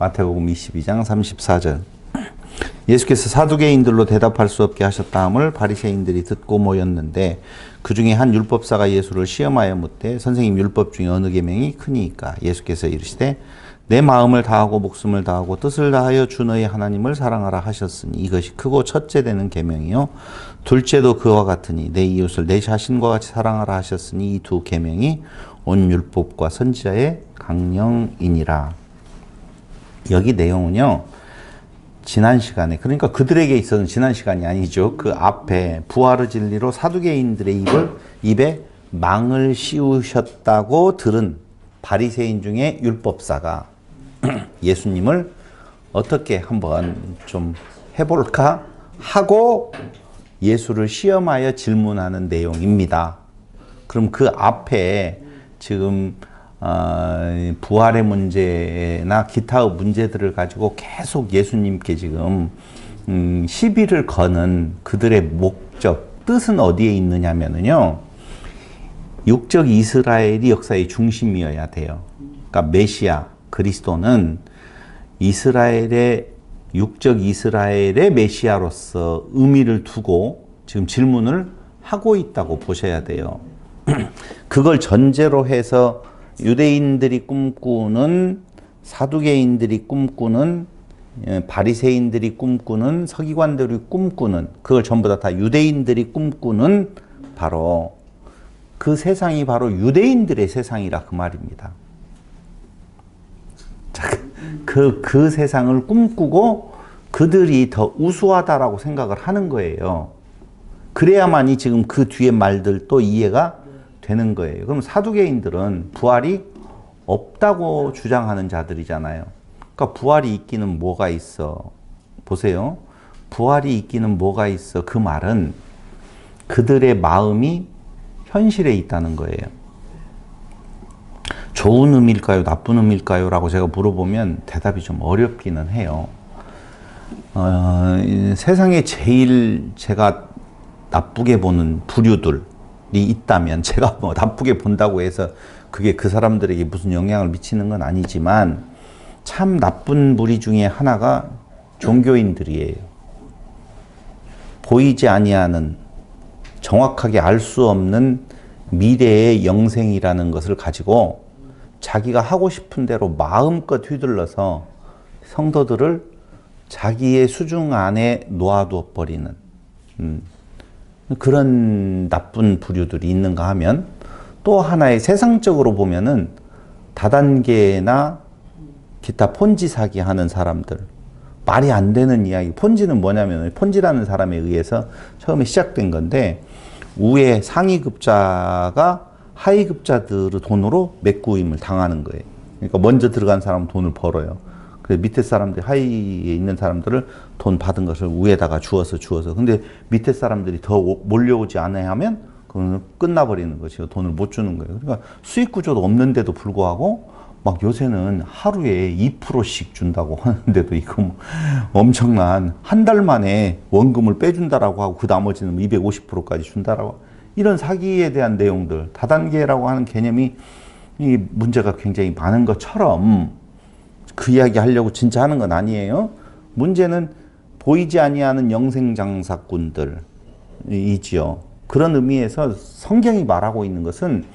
마태복음 22장 34절. 예수께서 사두개인들로 대답할 수 없게 하셨다함을 바리새인들이 듣고 모였는데 그 중에 한 율법사가 예수를 시험하여 묻되 선생님, 율법 중에 어느 계명이 크니이까? 예수께서 이르시되 내 마음을 다하고 목숨을 다하고 뜻을 다하여 주 너의 하나님을 사랑하라 하셨으니 이것이 크고 첫째 되는 계명이요 둘째도 그와 같으니 내 이웃을 내 자신과 같이 사랑하라 하셨으니 이 두 계명이 온 율법과 선지자의 강령이니라. 여기 내용은요, 지난 시간에, 그러니까 그들에게 있어서는 지난 시간이 아니죠. 그 앞에 부활의 진리로 사두개인들의 입에 망을 씌우셨다고 들은 바리새인 중에 율법사가 예수님을 어떻게 한번 좀 해볼까 하고 예수를 시험하여 질문하는 내용입니다. 그럼 그 앞에 지금 부활의 문제나 기타의 문제들을 가지고 계속 예수님께 지금 시비를 거는 그들의 목적, 뜻은 어디에 있느냐면요, 육적 이스라엘이 역사의 중심이어야 돼요. 그러니까 메시아, 그리스도는 육적 이스라엘의 메시아로서 의미를 두고 지금 질문을 하고 있다고 보셔야 돼요. 그걸 전제로 해서 유대인들이 꿈꾸는, 사두개인들이 꿈꾸는, 바리새인들이 꿈꾸는, 서기관들이 꿈꾸는, 그걸 전부 다 유대인들이 꿈꾸는 바로 그 세상이 바로 유대인들의 세상이라 그 말입니다. 그 세상을 꿈꾸고 그들이 더 우수하다라고 생각을 하는 거예요. 그래야만이 지금 그 뒤에 말들도 이해가 되는 거예요. 그럼 사두개인들은 부활이 없다고 주장하는 자들이잖아요. 그러니까 부활이 있기는 뭐가 있어? 보세요. 부활이 있기는 뭐가 있어? 그 말은 그들의 마음이 현실에 있다는 거예요. 좋은 의미일까요? 나쁜 의미일까요? 라고 제가 물어보면 대답이 좀 어렵기는 해요. 세상에 제일 제가 나쁘게 보는 부류들이 있다면, 제가 뭐 나쁘게 본다고 해서 그게 그 사람들에게 무슨 영향을 미치는 건 아니지만 참 나쁜 무리 중에 하나가 종교인들이에요. 보이지 아니하는, 정확하게 알 수 없는 미래의 영생이라는 것을 가지고 자기가 하고 싶은 대로 마음껏 휘둘러서 성도들을 자기의 수중 안에 놓아두어 버리는 그런 나쁜 부류들이 있는가 하면, 또 하나의 세상적으로 보면은 다단계나 기타 폰지 사기 하는 사람들, 말이 안 되는 이야기. 폰지는 뭐냐면, 폰지라는 사람에 의해서 처음에 시작된 건데, 위에 상위급자가 하위급자들의 돈으로 메꾸임을 당하는 거예요. 그러니까 먼저 들어간 사람은 돈을 벌어요. 그래서 밑에 사람들, 하위에 있는 사람들을 돈 받은 것을 위에다가 주어서. 근데 밑에 사람들이 더 몰려오지 않아야 하면 그건 끝나버리는 것이요. 돈을 못 주는 거예요. 그러니까 수익 구조도 없는데도 불구하고 막 요새는 하루에 2%씩 준다고 하는데도 이거 뭐 엄청난, 한 달 만에 원금을 빼준다라고 하고 그 나머지는 250%까지 준다라고, 이런 사기에 대한 내용들, 다단계라고 하는 개념이 이 문제가 굉장히 많은 것처럼 그 이야기 하려고 진짜 하는 건 아니에요. 문제는 보이지 아니하는 영생장사꾼들이지요. 그런 의미에서 성경이 말하고 있는 것은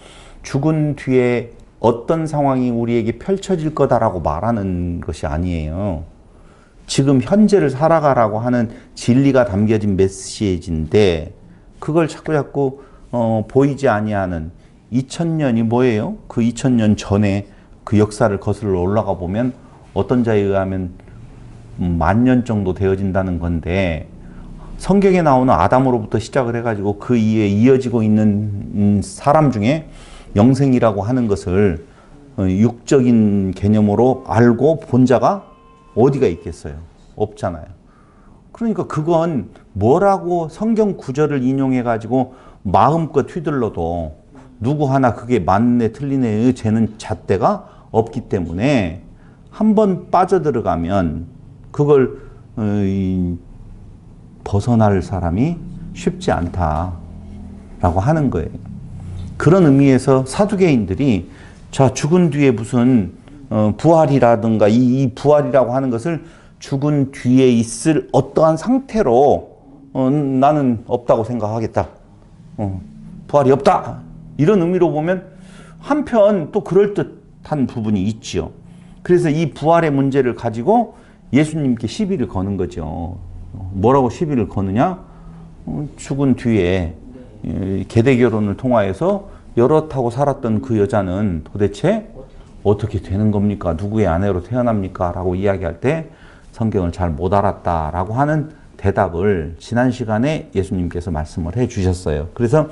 죽은 뒤에 어떤 상황이 우리에게 펼쳐질 거다라고 말하는 것이 아니에요. 지금 현재를 살아가라고 하는 진리가 담겨진 메시지인데, 그걸 자꾸 보이지 아니하는 2000년이 뭐예요? 그 2000년 전에 그 역사를 거슬러 올라가 보면 어떤 자에 의하면 10,000년 정도 되어진다는 건데, 성경에 나오는 아담으로부터 시작을 해가지고 그 이후에 이어지고 있는 사람 중에 영생이라고 하는 것을 육적인 개념으로 알고 본 자가 어디가 있겠어요? 없잖아요. 그러니까 그건 뭐라고 성경 구절을 인용해가지고 마음껏 휘둘러도 누구 하나 그게 맞네 틀리네 재는 잣대가 없기 때문에 한번 빠져들어가면 그걸 벗어날 사람이 쉽지 않다라고 하는 거예요. 그런 의미에서 사두개인들이 자, 죽은 뒤에 무슨 부활이라든가 이 부활이라고 하는 것을 죽은 뒤에 있을 어떠한 상태로 나는 없다고 생각하겠다. 부활이 없다. 이런 의미로 보면 한편 또 그럴듯한 부분이 있지요. 그래서 이 부활의 문제를 가지고 예수님께 시비를 거는 거죠. 뭐라고 시비를 거느냐? 죽은 뒤에 계대 결혼을 통하여서 여럿하고 살았던 그 여자는 도대체 어떻게 되는 겁니까? 누구의 아내로 태어납니까? 라고 이야기할 때 성경을 잘 못 알았다라고 하는 대답을 지난 시간에 예수님께서 말씀을 해 주셨어요. 그래서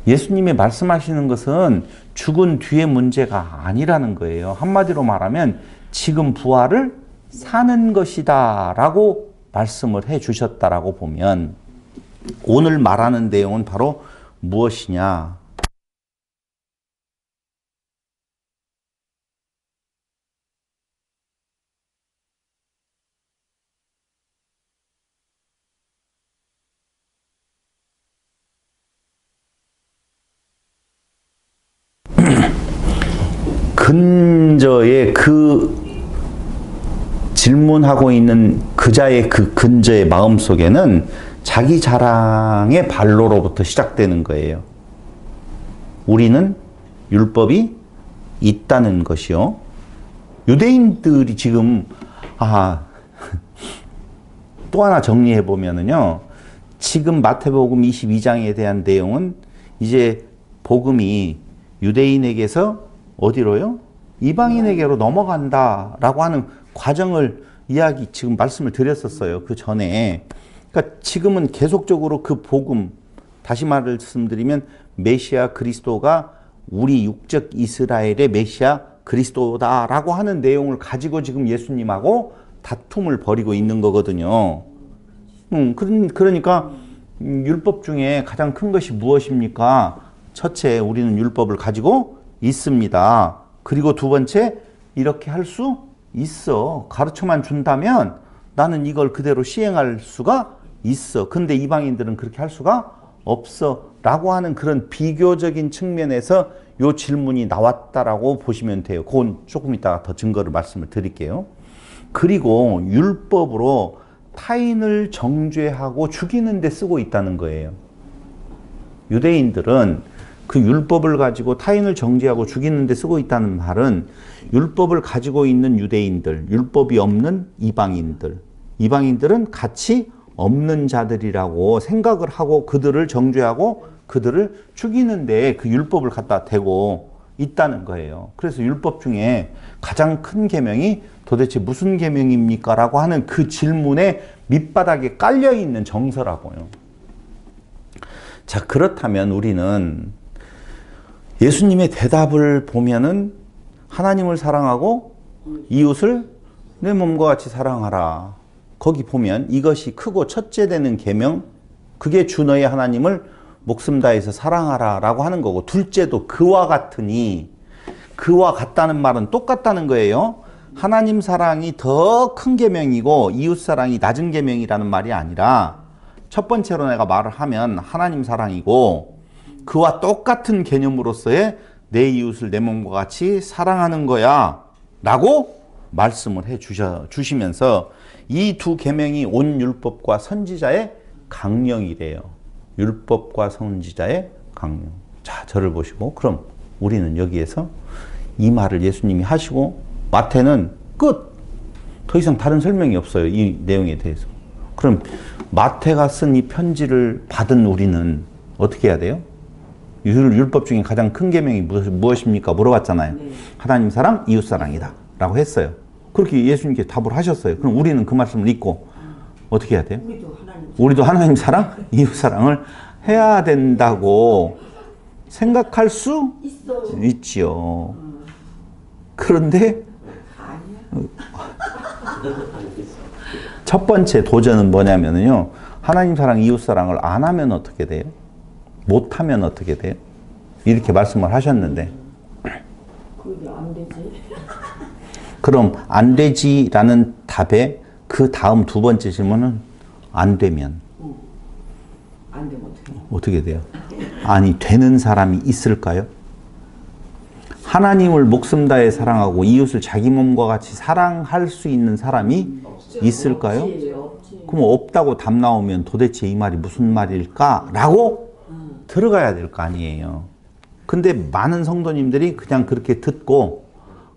예수님이 말씀하시는 것은 죽은 뒤의 문제가 아니라는 거예요. 한마디로 말하면 지금 부활을 사는 것이다 라고 말씀을 해 주셨다라고 보면 오늘 말하는 내용은 바로 무엇이냐? 근저에 그 질문하고 있는 그자의 그 근저의 마음속에는 자기 자랑의 발로로부터 시작되는 거예요. 우리는 율법이 있다는 것이요. 유대인들이 지금 또 하나 정리해 보면은요. 지금 마태복음 22장에 대한 내용은 이제 복음이 유대인에게서 어디로요? 이방인에게로 넘어간다라고 하는 과정을 지금 말씀을 드렸었어요. 그 전에. 그러니까 지금은 계속적으로 그 복음, 다시 말씀드리면 메시아 그리스도가 우리 육적 이스라엘의 메시아 그리스도다라고 하는 내용을 가지고 지금 예수님하고 다툼을 벌이고 있는 거거든요. 그러니까 율법 중에 가장 큰 것이 무엇입니까? 첫째, 우리는 율법을 가지고 있습니다. 그리고 두 번째, 이렇게 할 수 있어. 가르쳐만 준다면 나는 이걸 그대로 시행할 수가 있어. 근데 이방인들은 그렇게 할 수가 없어. 라고 하는 그런 비교적인 측면에서 요 질문이 나왔다라고 보시면 돼요. 그건 조금 이따가 더 증거를 말씀을 드릴게요. 그리고 율법으로 타인을 정죄하고 죽이는 데 쓰고 있다는 거예요. 유대인들은 그 율법을 가지고 타인을 정죄하고 죽이는 데 쓰고 있다는 말은 율법을 가지고 있는 유대인들, 율법이 없는 이방인들은 가치 없는 자들이라고 생각을 하고 그들을 정죄하고 그들을 죽이는 데에 그 율법을 갖다 대고 있다는 거예요. 그래서 율법 중에 가장 큰 계명이 도대체 무슨 계명입니까? 라고 하는 그 질문에 밑바닥에 깔려있는 정서라고요. 자, 그렇다면 우리는 예수님의 대답을 보면은 하나님을 사랑하고 이웃을 내 몸과 같이 사랑하라. 거기 보면 이것이 크고 첫째 되는 계명, 그게 주 너의 하나님을 목숨 다해서 사랑하라 라고 하는 거고, 둘째도 그와 같으니, 그와 같다는 말은 똑같다는 거예요. 하나님 사랑이 더 큰 계명이고 이웃 사랑이 낮은 계명이라는 말이 아니라 첫 번째로 내가 말을 하면 하나님 사랑이고 그와 똑같은 개념으로서의 내 이웃을 내 몸과 같이 사랑하는 거야 라고 말씀을 해 주시면서 이 두 계명이 온 율법과 선지자의 강령이래요. 율법과 선지자의 강령. 자, 저를 보시고 그럼 우리는 여기에서 이 말을 예수님이 하시고 마태는 끝! 더 이상 다른 설명이 없어요. 이 내용에 대해서. 그럼 마태가 쓴 이 편지를 받은 우리는 어떻게 해야 돼요? 율법 중에 가장 큰 계명이 무엇입니까? 물어봤잖아요. 네. 하나님 사랑, 이웃 사랑이다 라고 했어요. 그렇게 예수님께 답을 하셨어요. 그럼 우리는 그 말씀을 읽고 어떻게 해야 돼요? 우리도 하나님 사랑, 이웃 사랑을 해야 된다고 생각할 수 있지요. 그런데 첫 번째 도전은 뭐냐면요. 하나님 사랑, 이웃 사랑을 안 하면 어떻게 돼요? 못하면 어떻게 돼요? 이렇게 말씀을 하셨는데. 그게 안 되지. 그럼 안 되지라는 답에 그 다음 두 번째 질문은 안 되면. 안 되면 어떻게 돼요? 아니, 되는 사람이 있을까요? 하나님을 목숨 다해 사랑하고 이웃을 자기 몸과 같이 사랑할 수 있는 사람이 있을까요? 없지. 그럼 없다고 답 나오면 도대체 이 말이 무슨 말일까? 라고 들어가야 될 거 아니에요. 근데 많은 성도님들이 그냥 그렇게 듣고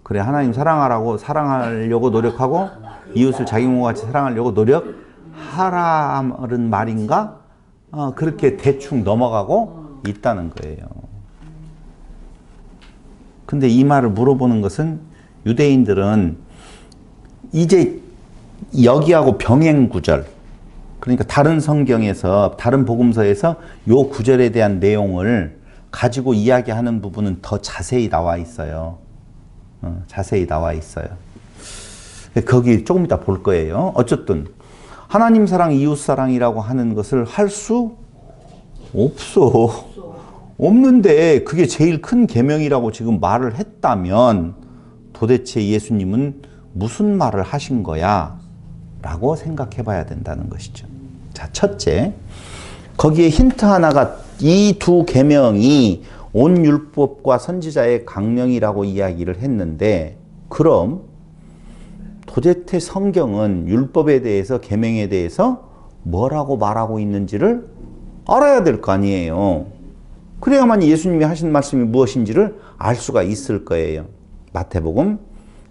그래 하나님 사랑하라고 사랑하려고 노력하고 이웃을 자기 몸과 같이 사랑하려고 노력하라는 말인가? 그렇게 대충 넘어가고 있다는 거예요. 근데 이 말을 물어보는 것은 유대인들은 이제 여기하고 병행 구절, 그러니까 다른 성경에서 다른 복음서에서 요 구절에 대한 내용을 가지고 이야기하는 부분은 더 자세히 나와 있어요. 자세히 나와 있어요. 거기 조금 이따 볼 거예요. 어쨌든 하나님 사랑, 이웃 사랑이라고 하는 것을 할 수 없어. 없는데 그게 제일 큰 계명이라고 지금 말을 했다면 도대체 예수님은 무슨 말을 하신 거야? 라고 생각해 봐야 된다는 것이죠. 자, 첫째, 거기에 힌트 하나가 이 두 계명이 온 율법과 선지자의 강령이라고 이야기를 했는데 그럼 도대체 성경은 율법에 대해서 계명에 대해서 뭐라고 말하고 있는지를 알아야 될 거 아니에요. 그래야만 예수님이 하신 말씀이 무엇인지를 알 수가 있을 거예요. 마태복음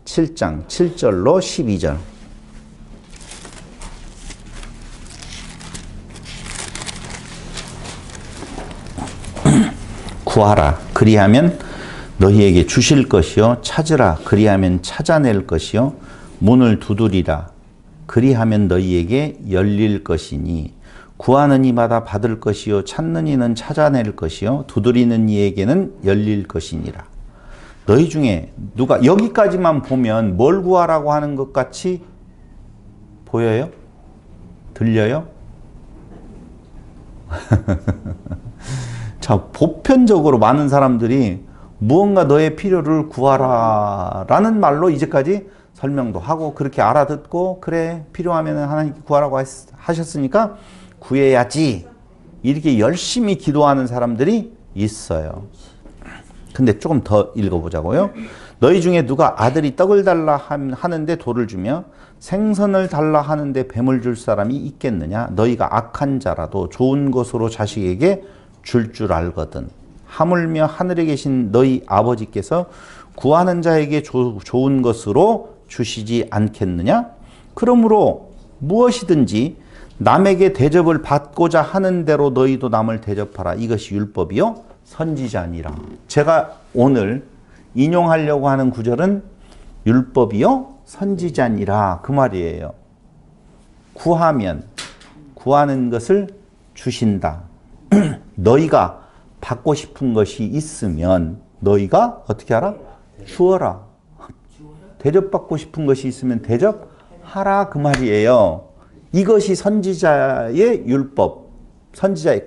7장 7절로 12절. 구하라 그리하면 너희에게 주실 것이요 찾으라 그리하면 찾아낼 것이요 문을 두드리라 그리하면 너희에게 열릴 것이니 구하는 이마다 받을 것이요 찾는 이는 찾아낼 것이요 두드리는 이에게는 열릴 것이니라. 너희 중에 누가 여기까지만 보면 뭘 구하라고 하는 것 같이 보여요? 들려요? 자, 보편적으로 많은 사람들이 무언가 너의 필요를 구하라 라는 말로 이제까지 설명도 하고 그렇게 알아듣고 그래 필요하면 하나님께 구하라고 하셨으니까 구해야지 이렇게 열심히 기도하는 사람들이 있어요. 근데 조금 더 읽어보자고요. 너희 중에 누가 아들이 떡을 달라 하는데 돌을 주며 생선을 달라 하는데 뱀을 줄 사람이 있겠느냐? 너희가 악한 자라도 좋은 것으로 자식에게 줄 알거든. 하물며 하늘에 계신 너희 아버지께서 구하는 자에게 좋은 것으로 주시지 않겠느냐? 그러므로 무엇이든지 남에게 대접을 받고자 하는 대로 너희도 남을 대접하라. 이것이 율법이요 선지자니라. 제가 오늘 인용하려고 하는 구절은 율법이요 선지자니라 그 말이에요. 구하면 구하는 것을 주신다. 너희가 받고 싶은 것이 있으면 너희가 어떻게 하라? 주어라. 대접받고 싶은 것이 있으면 대접하라 그 말이에요. 이것이 선지자의 율법, 선지자의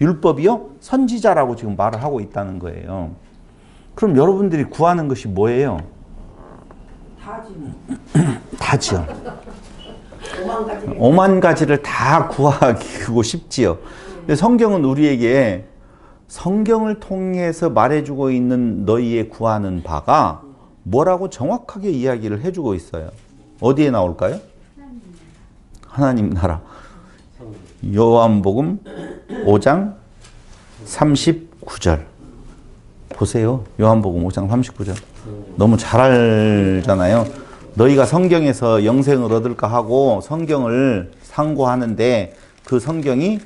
율법이요 선지자라고 지금 말을 하고 있다는 거예요. 그럼 여러분들이 구하는 것이 뭐예요? 다지요. 5만 가지를 다 구하고 싶지요. 근데 성경은 우리에게 성경을 통해서 말해주고 있는 너희의 구하는 바가 뭐라고 정확하게 이야기를 해주고 있어요. 어디에 나올까요? 하나님 나라. 요한복음 5장 39절. 보세요. 요한복음 5장 39절. 너무 잘 알잖아요. 너희가 성경에서 영생을 얻을까 하고 성경을 상고하는데 그 성경이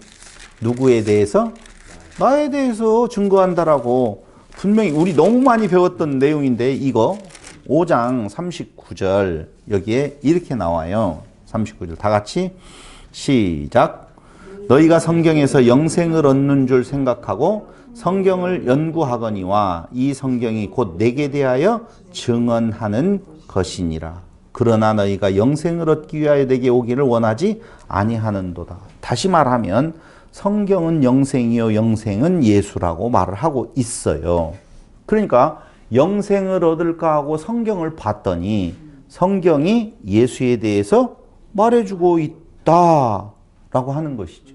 누구에 대해서? 나에 대해서 증거한다라고 분명히 우리 너무 많이 배웠던 내용인데 이거 5장 39절 여기에 이렇게 나와요. 39절 다 같이 시작. 너희가 성경에서 영생을 얻는 줄 생각하고 성경을 연구하거니와 이 성경이 곧 내게 대하여 증언하는 것이니라. 그러나 너희가 영생을 얻기 위하여 내게 오기를 원하지 아니하는도다. 다시 말하면 성경은 영생이요 영생은 예수라고 말을 하고 있어요. 그러니까 영생을 얻을까 하고 성경을 봤더니 성경이 예수에 대해서 말해주고 있다라고 하는 것이죠.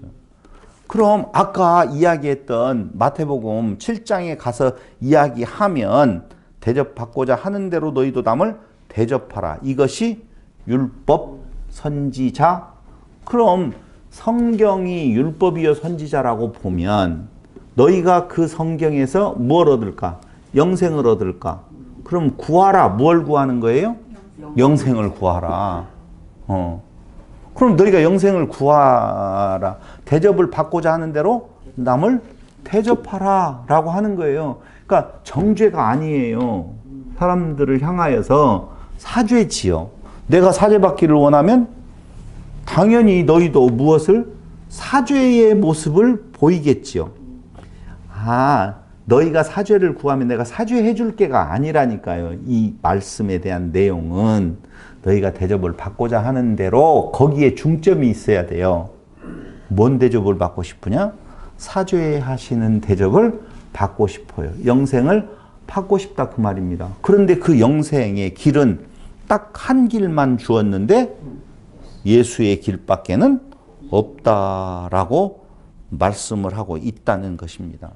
그럼 아까 이야기했던 마태복음 7장에 가서 이야기하면 대접받고자 하는 대로 너희도 남을 대접하라. 이것이 율법 선지자. 그럼 성경이 율법이요 선지자라고 보면 너희가 그 성경에서 뭘 얻을까? 영생을 얻을까? 그럼 구하라. 뭘 구하는 거예요? 영생을 구하라. 그럼 너희가 영생을 구하라. 대접을 받고자 하는 대로 남을 대접하라 라고 하는 거예요. 그러니까 정죄가 아니에요. 사람들을 향하여서 사죄지요. 내가 사죄받기를 원하면 당연히 너희도 무엇을? 사죄의 모습을 보이겠지요. 너희가 사죄를 구하면 내가 사죄해 줄 게가 아니라니까요. 이 말씀에 대한 내용은 너희가 대접을 받고자 하는 대로 거기에 중점이 있어야 돼요. 뭔 대접을 받고 싶으냐? 사죄하시는 대접을 받고 싶어요. 영생을 받고 싶다 그 말입니다. 그런데 그 영생의 길은 딱 한 길만 주었는데 예수의 길밖에는 없다라고 말씀을 하고 있다는 것입니다.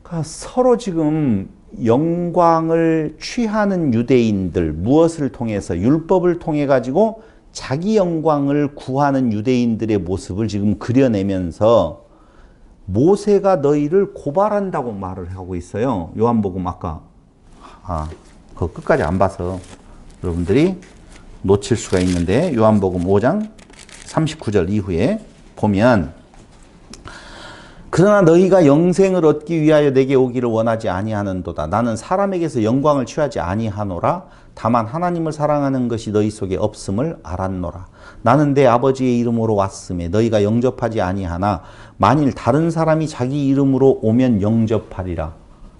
그러니까 서로 지금 영광을 취하는 유대인들, 무엇을 통해서? 율법을 통해 가지고 자기 영광을 구하는 유대인들의 모습을 지금 그려내면서 모세가 너희를 고발한다고 말을 하고 있어요. 요한복음 아까 그거 끝까지 안 봐서 여러분들이 놓칠 수가 있는데 요한복음 5장 39절 이후에 보면 그러나 너희가 영생을 얻기 위하여 내게 오기를 원하지 아니하는도다. 나는 사람에게서 영광을 취하지 아니하노라. 다만 하나님을 사랑하는 것이 너희 속에 없음을 알았노라. 나는 내 아버지의 이름으로 왔음에 너희가 영접하지 아니하나 만일 다른 사람이 자기 이름으로 오면 영접하리라.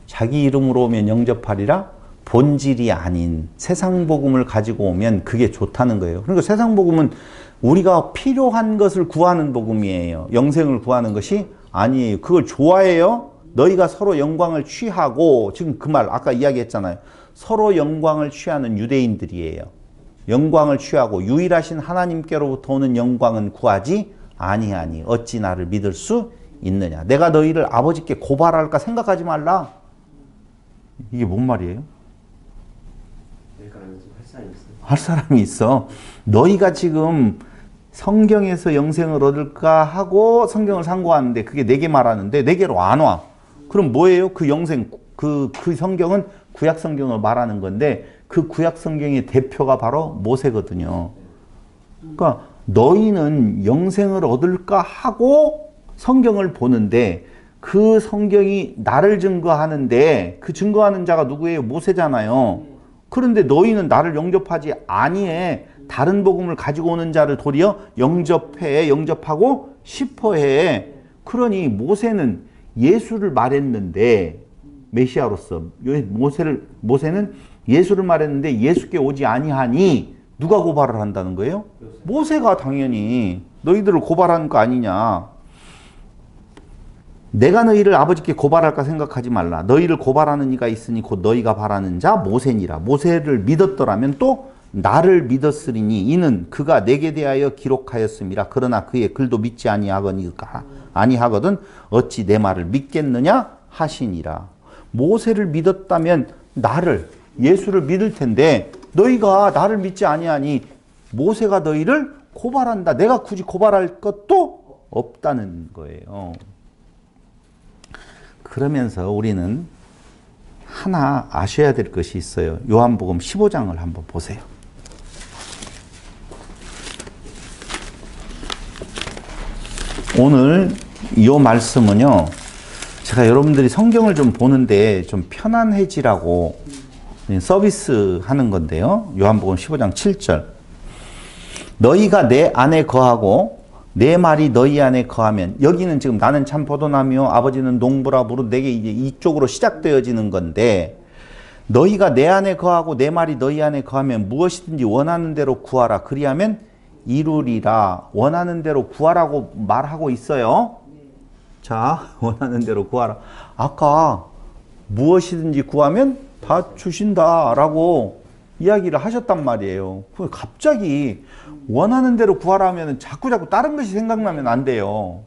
자기 이름으로 오면 영접하리라. 본질이 아닌 세상 복음을 가지고 오면 그게 좋다는 거예요. 그러니까 세상 복음은 우리가 필요한 것을 구하는 복음이에요. 영생을 구하는 것이 아니에요. 그걸 좋아해요. 너희가 서로 영광을 취하고 지금 그 말 아까 이야기했잖아요. 서로 영광을 취하는 유대인들이에요. 영광을 취하고 유일하신 하나님께로부터 오는 영광은 구하지 아니하니 어찌 나를 믿을 수 있느냐. 내가 너희를 아버지께 고발할까 생각하지 말라. 이게 뭔 말이에요? 할 사람이 있어. 너희가 지금 성경에서 영생을 얻을까 하고 성경을 상고하는데 그게 내게 말하는데 내게로 안 와. 그럼 뭐예요? 그 영생, 그 성경은 구약 성경을 말하는 건데 그 구약 성경의 대표가 바로 모세거든요. 그러니까 너희는 영생을 얻을까 하고 성경을 보는데 그 성경이 나를 증거하는데 그 증거하는 자가 누구예요? 모세잖아요. 그런데 너희는 나를 영접하지 아니해. 다른 복음을 가지고 오는 자를 도리어 영접하고 싶어해. 그러니 모세는 예수를 말했는데 메시아로서 모세는 예수를 말했는데 예수께 오지 아니하니 누가 고발을 한다는 거예요? 모세가 당연히 너희들을 고발하는 거 아니냐. 내가 너희를 아버지께 고발할까 생각하지 말라. 너희를 고발하는 이가 있으니 곧 너희가 바라는 자 모세니라. 모세를 믿었더라면 또 나를 믿었으리니 이는 그가 내게 대하여 기록하였음이라. 그러나 그의 글도 믿지 아니하거든 어찌 내 말을 믿겠느냐 하시니라. 모세를 믿었다면 나를 예수를 믿을 텐데 너희가 나를 믿지 아니하니 모세가 너희를 고발한다. 내가 굳이 고발할 것도 없다는 거예요. 그러면서 우리는 하나 아셔야 될 것이 있어요. 요한복음 15장을 한번 보세요. 오늘 이 말씀은요, 제가 여러분들이 성경을 좀 보는데 좀 편안해지라고 서비스 하는 건데요. 요한복음 15장 7절. 너희가 내 안에 거하고 내 말이 너희 안에 거하면, 여기는 지금 나는 참 포도나무요 아버지는 농부라 부르 내게 이제 이쪽으로 시작되어지는 건데, 너희가 내 안에 거하고 내 말이 너희 안에 거하면 무엇이든지 원하는 대로 구하라. 그리하면 이루리라. 원하는 대로 구하라고 말하고 있어요. 자, 원하는 대로 구하라. 아까 무엇이든지 구하면 다 주신다라고 이야기를 하셨단 말이에요. 갑자기 원하는 대로 구하라 하면 자꾸 다른 것이 생각나면 안 돼요.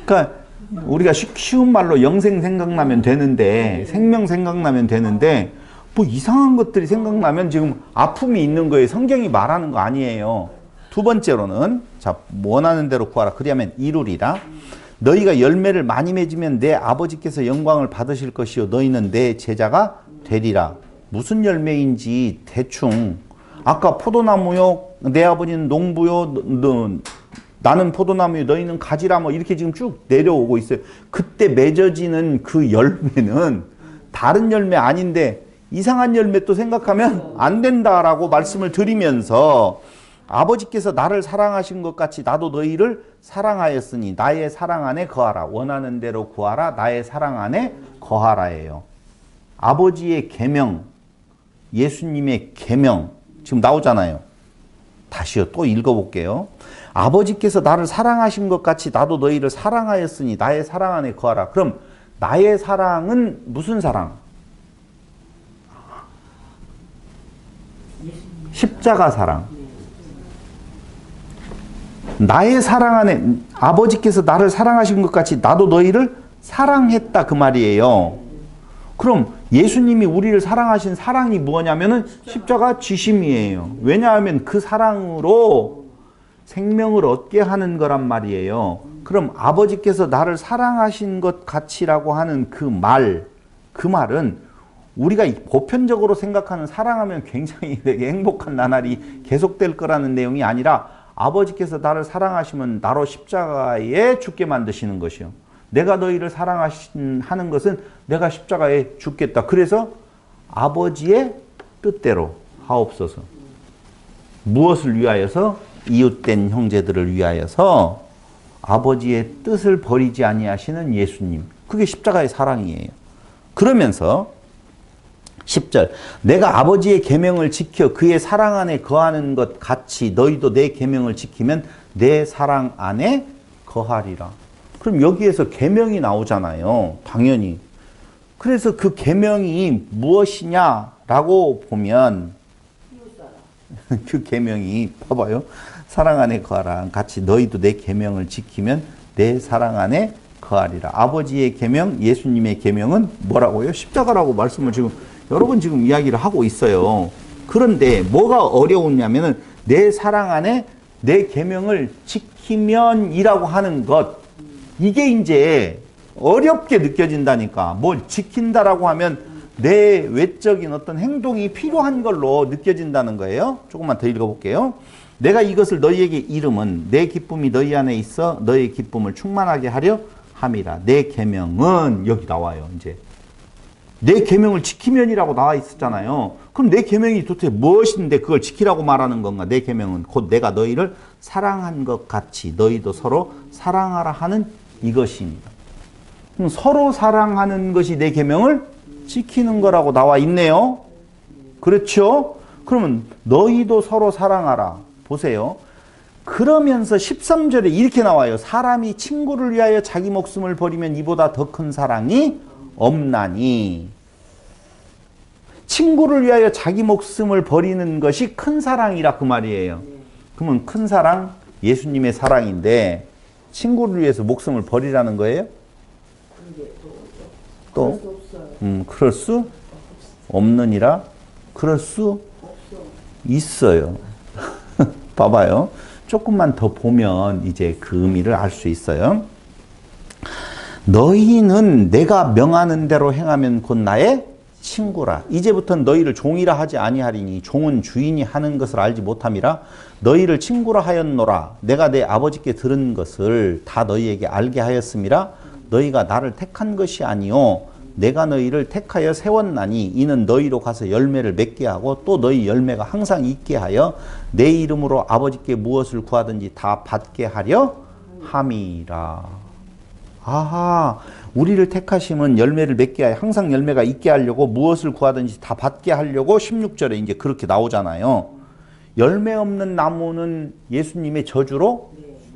그러니까 우리가 쉬운 말로 영생 생각나면 되는데, 생명 생각나면 되는데, 뭐 이상한 것들이 생각나면 지금 아픔이 있는 거예요. 성경이 말하는 거 아니에요. 두 번째로는, 자, 원하는 대로 구하라. 그리하면 이루리라. 너희가 열매를 많이 맺으면 내 아버지께서 영광을 받으실 것이요. 너희는 내 제자가 되리라. 무슨 열매인지 대충, 아까 포도나무요, 내 아버지는 농부요, 나는 포도나무요, 너희는 가지라, 뭐 이렇게 지금 쭉 내려오고 있어요. 그때 맺어지는 그 열매는 다른 열매 아닌데 이상한 열매 또 생각하면 안 된다라고 말씀을 드리면서, 아버지께서 나를 사랑하신 것 같이 나도 너희를 사랑하였으니 나의 사랑 안에 거하라. 원하는 대로 구하라. 나의 사랑 안에 거하라예요. 아버지의 계명, 예수님의 계명 지금 나오잖아요. 다시요, 또 읽어볼게요. 아버지께서 나를 사랑하신 것 같이 나도 너희를 사랑하였으니 나의 사랑 안에 거하라. 그럼 나의 사랑은 무슨 사랑? 십자가 사랑. 나의 사랑 안에, 아버지께서 나를 사랑하신 것 같이 나도 너희를 사랑했다 그 말이에요. 그럼 예수님이 우리를 사랑하신 사랑이 뭐냐면은 십자가 지심이에요. 왜냐하면 그 사랑으로 생명을 얻게 하는 거란 말이에요. 그럼 아버지께서 나를 사랑하신 것 같이라고 하는 그 말은 우리가 보편적으로 생각하는 사랑하면 굉장히 되게 행복한 나날이 계속될 거라는 내용이 아니라, 아버지께서 나를 사랑하시면 나로 십자가에 죽게 만드시는 것이요. 내가 너희를 사랑하는 것은 내가 십자가에 죽겠다. 그래서 아버지의 뜻대로 하옵소서. 무엇을 위하여서? 이웃된 형제들을 위하여서 아버지의 뜻을 버리지 아니하시는 예수님. 그게 십자가의 사랑이에요. 그러면서 10절, 내가 아버지의 계명을 지켜 그의 사랑 안에 거하는 것 같이 너희도 내 계명을 지키면 내 사랑 안에 거하리라. 그럼 여기에서 계명이 나오잖아요. 당연히. 그래서 그 계명이 무엇이냐라고 보면 그 계명이, 봐봐요. 사랑 안에 거하라. 같이 너희도 내 계명을 지키면 내 사랑 안에 거하리라. 아버지의 계명, 예수님의 계명은 뭐라고요? 십자가라고 말씀을 지금 여러 번 지금 이야기를 하고 있어요. 그런데 뭐가 어려우냐면은 내 사랑 안에 내 계명을 지키면이라고 하는 것, 이게 이제 어렵게 느껴진다니까. 뭘 지킨다라고 하면 내 외적인 어떤 행동이 필요한 걸로 느껴진다는 거예요. 조금만 더 읽어볼게요. 내가 이것을 너희에게 이름은 내 기쁨이 너희 안에 있어 너희의 기쁨을 충만하게 하려 함이라. 내 계명은, 여기 나와요. 이제 내 계명을 지키면이라고 나와 있었잖아요. 그럼 내 계명이 도대체 무엇인데 그걸 지키라고 말하는 건가? 내 계명은 곧 내가 너희를 사랑한 것 같이 너희도 서로 사랑하라 하는 이것입니다. 그럼 서로 사랑하는 것이 내 계명을 지키는 거라고 나와 있네요. 그렇죠? 그러면 너희도 서로 사랑하라. 보세요. 그러면서 13절에 이렇게 나와요. 사람이 친구를 위하여 자기 목숨을 버리면 이보다 더 큰 사랑이 없나니. 친구를 위하여 자기 목숨을 버리는 것이 큰 사랑이라 그 말이에요. 그러면 큰 사랑, 예수님의 사랑인데 친구를 위해서 목숨을 버리라는 거예요? 또? 그럴 수 없느니라. 그럴 수 있어요. 봐봐요. 조금만 더 보면 이제 그 의미를 알 수 있어요. 너희는 내가 명하는 대로 행하면 곧 나의 친구라. 이제부터는 너희를 종이라 하지 아니하리니 종은 주인이 하는 것을 알지 못함이라. 너희를 친구라 하였노라. 내가 내 아버지께 들은 것을 다 너희에게 알게 하였음이라. 너희가 나를 택한 것이 아니요 내가 너희를 택하여 세웠나니 이는 너희로 가서 열매를 맺게 하고 또 너희 열매가 항상 있게 하여 내 이름으로 아버지께 무엇을 구하든지 다 받게 하려 함이라. 아하, 우리를 택하심은 열매를 맺게 하여 항상 열매가 있게 하려고 무엇을 구하든지 다 받게 하려고 16절에 이제 그렇게 나오잖아요. 열매 없는 나무는 예수님의 저주로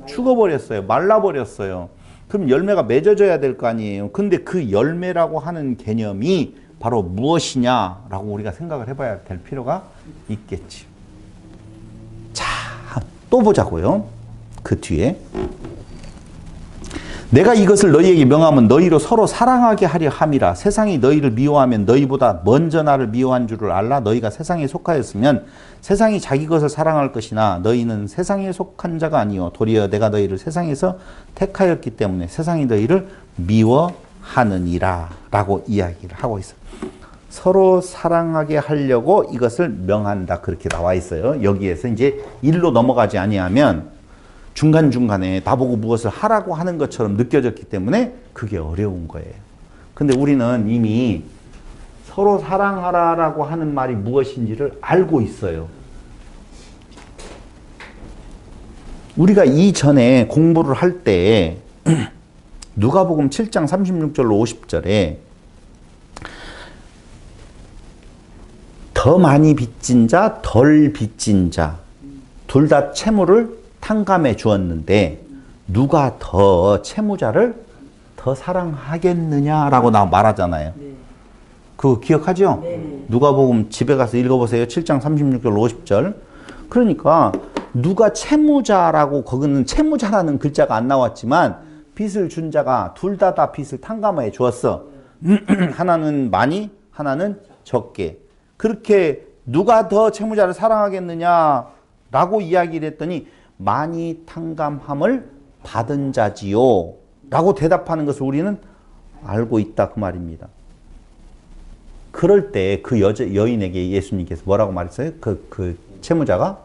죽어버렸어요. 말라버렸어요. 그럼 열매가 맺어져야 될 거 아니에요. 근데 그 열매라고 하는 개념이 바로 무엇이냐라고 우리가 생각을 해봐야 될 필요가 있겠지. 자, 또 보자고요. 그 뒤에 내가 이것을 너희에게 명하면 너희로 서로 사랑하게 하려 함이라. 세상이 너희를 미워하면 너희보다 먼저 나를 미워한 줄을 알라. 너희가 세상에 속하였으면 세상이 자기 것을 사랑할 것이나 너희는 세상에 속한 자가 아니요 도리어 내가 너희를 세상에서 택하였기 때문에 세상이 너희를 미워하느니라 라고 이야기를 하고 있어요. 서로 사랑하게 하려고 이것을 명한다 그렇게 나와 있어요. 여기에서 이제 일로 넘어가지 아니하면 중간중간에 나보고 무엇을 하라고 하는 것처럼 느껴졌기 때문에 그게 어려운 거예요. 근데 우리는 이미 서로 사랑하라라고 하는 말이 무엇인지를 알고 있어요. 우리가 이전에 공부를 할 때 누가복음 7장 36절로 50절에 더 많이 빚진 자, 덜 빚진 자 둘 다 채무를 탕감해 주었는데 누가 더 채무자를 더 사랑하겠느냐라고 나 말하잖아요. 네. 그거 기억하죠? 네. 누가복음 집에 가서 읽어보세요. 7장 36절 50절. 그러니까 누가 채무자라고 거기는 채무자라는 글자가 안 나왔지만 빚을 준 자가 둘 다 빚을 탕감해 주었어. 하나는 많이 하나는 적게. 그렇게 누가 더 채무자를 사랑하겠느냐라고 이야기를 했더니 많이 탕감함을 받은 자지요 라고 대답하는 것을 우리는 알고 있다 그 말입니다. 그럴 때 그 여인에게 예수님께서 뭐라고 말했어요? 그 채무자가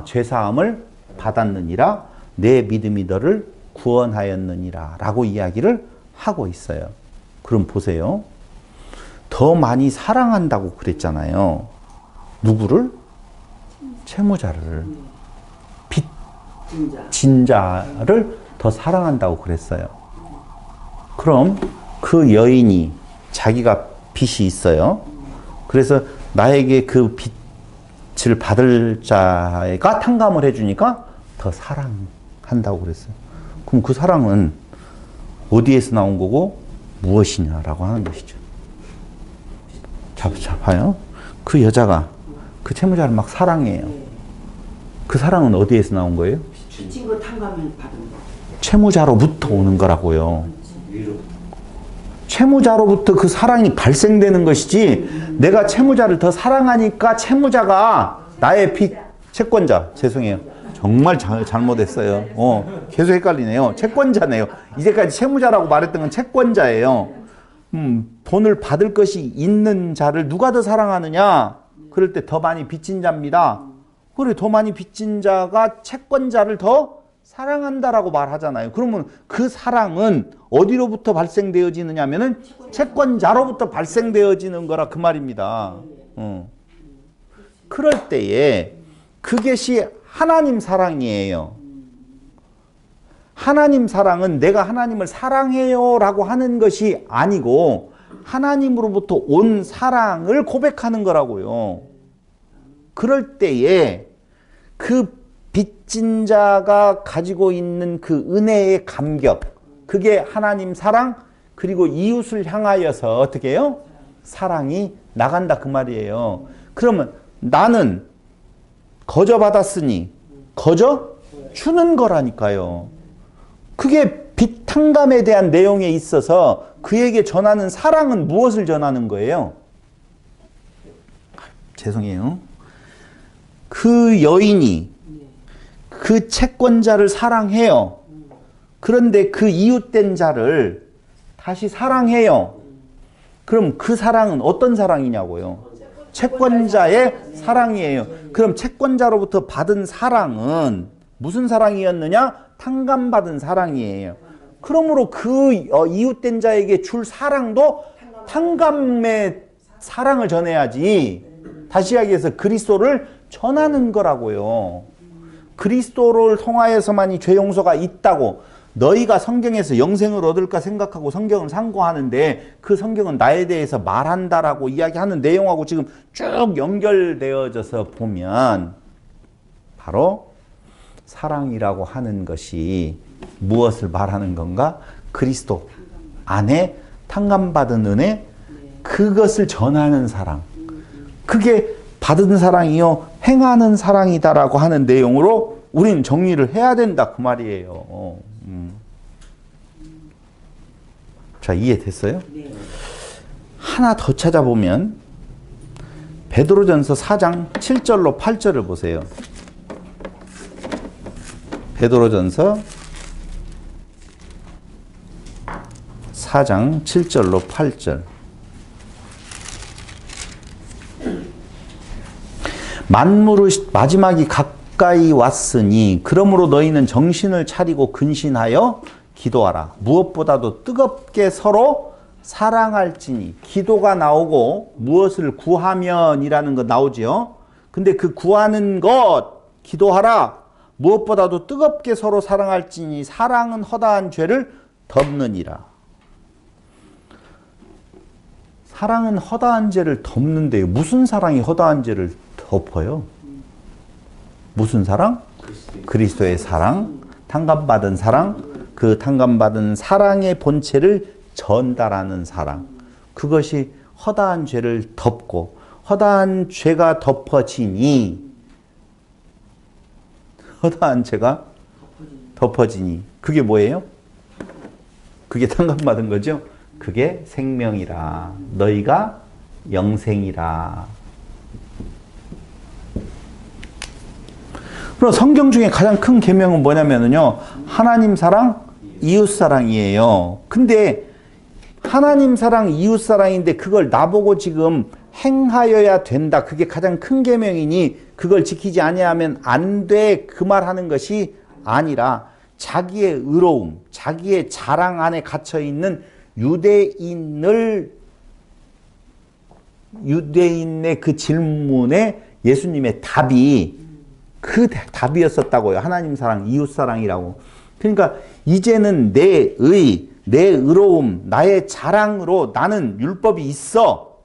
죄사함을 받았느니라 내 믿음이 너를 구원하였느니라 라고 이야기를 하고 있어요. 그럼 보세요. 더 많이 사랑한다고 그랬잖아요. 누구를? 채무자를. 빚진 자를 더 사랑한다고 그랬어요. 그럼 그 여인이 자기가 빚이 있어요. 그래서 나에게 그 빚을 받을 자가 탕감을 해주니까 더 사랑한다고 그랬어요. 그럼 그 사랑은 어디에서 나온 거고 무엇이냐라고 하는 것이죠. 봐요. 그 여자가 그 채무자를 막 사랑해요. 그 사랑은 어디에서 나온 거예요? 빚진 거 탕감을 받은 거. 채무자로부터 오는 거라고요. 채무자로부터 그 사랑이 발생되는 것이지 내가 채무자를 더 사랑하니까 채무자가 나의 빚 채권자 죄송해요. 정말 잘못했어요. 계속 헷갈리네요. 채권자네요. 이제까지 채무자라고 말했던 건 채권자예요. 돈을 받을 것이 있는 자를 누가 더 사랑하느냐? 그럴 때 더 많이 빚진 자입니다. 그래, 더 많이 빚진 자가 채권자를 더 사랑한다라고 말하잖아요. 그러면 그 사랑은 어디로부터 발생되어지느냐 하면은 채권자로부터 발생되어지는 거라 그 말입니다. 그럴 때에 그것이 하나님 사랑이에요. 하나님 사랑은 내가 하나님을 사랑해요 라고 하는 것이 아니고 하나님으로부터 온 사랑을 고백하는 거라고요. 그럴 때에 그 빚진 자가 가지고 있는 그 은혜의 감격, 그게 하나님 사랑, 그리고 이웃을 향하여서 어떻게 해요? 사랑이 나간다 그 말이에요. 그러면 나는 거저 받았으니 거저 주는 거라니까요. 그게 빚 탕감에 대한 내용에 있어서 그에게 전하는 사랑은 무엇을 전하는 거예요? 죄송해요. 그 여인이 그 채권자를 사랑해요. 그런데 그 이웃된 자를 다시 사랑해요. 그럼 그 사랑은 어떤 사랑이냐고요? 채권자의 사랑이에요. 그럼 채권자로부터 받은 사랑은 무슨 사랑이었느냐? 탕감받은 사랑이에요. 그러므로 그 이웃된 자에게 줄 사랑도 탕감의 사랑을 전해야지. 다시 이야기해서 그리스도를 전하는 거라고요. 그리스도를 통하여서만이 죄 용서가 있다고 너희가 성경에서 영생을 얻을까 생각하고 성경을 상고하는데 그 성경은 나에 대해서 말한다라고 이야기하는 내용하고 지금 쭉 연결되어져서 보면 바로 사랑이라고 하는 것이 무엇을 말하는 건가? 그리스도 안에 탕감받은 은혜, 그것을 전하는 사랑. 그게 받은 사랑이요 행하는 사랑이다라고 하는 내용으로 우리는 정리를 해야 된다 그 말이에요. 자, 이해됐어요? 네. 하나 더 찾아보면 베드로전서 4장 7절로 8절을 보세요. 베드로전서 4장 7절로 8절. 만물의 마지막이 가까이 왔으니 그러므로 너희는 정신을 차리고 근신하여 기도하라. 무엇보다도 뜨겁게 서로 사랑할지니. 기도가 나오고 무엇을 구하면이라는 거 나오죠. 근데 그 구하는 것 기도하라. 무엇보다도 뜨겁게 서로 사랑할지니 사랑은 허다한 죄를 덮느니라. 사랑은 허다한 죄를 덮는데요. 무슨 사랑이 허다한 죄를 덮어요? 무슨 사랑? 그리스도의 사랑, 탕감받은 사랑, 그 탕감받은 사랑의 본체를 전달하는 사랑. 그것이 허다한 죄를 덮고 허다한 죄가 덮어지니 허다한 죄가 덮어지니 그게 뭐예요? 그게 탕감받은 거죠? 그게 생명이라. 너희가 영생이라. 그럼 성경 중에 가장 큰 계명은 뭐냐면요. 하나님 사랑, 이웃 사랑이에요. 근데 하나님 사랑, 이웃 사랑인데 그걸 나보고 지금 행하여야 된다. 그게 가장 큰 계명이니 그걸 지키지 아니하면 안 돼. 그 말하는 것이 아니라 자기의 의로움, 자기의 자랑 안에 갇혀 있는 유대인의 그 질문에 예수님의 답이 그 답이었었다고요. 하나님 사랑, 이웃 사랑이라고. 그러니까 이제는 내 의로움, 나의 자랑으로 나는 율법이 있어.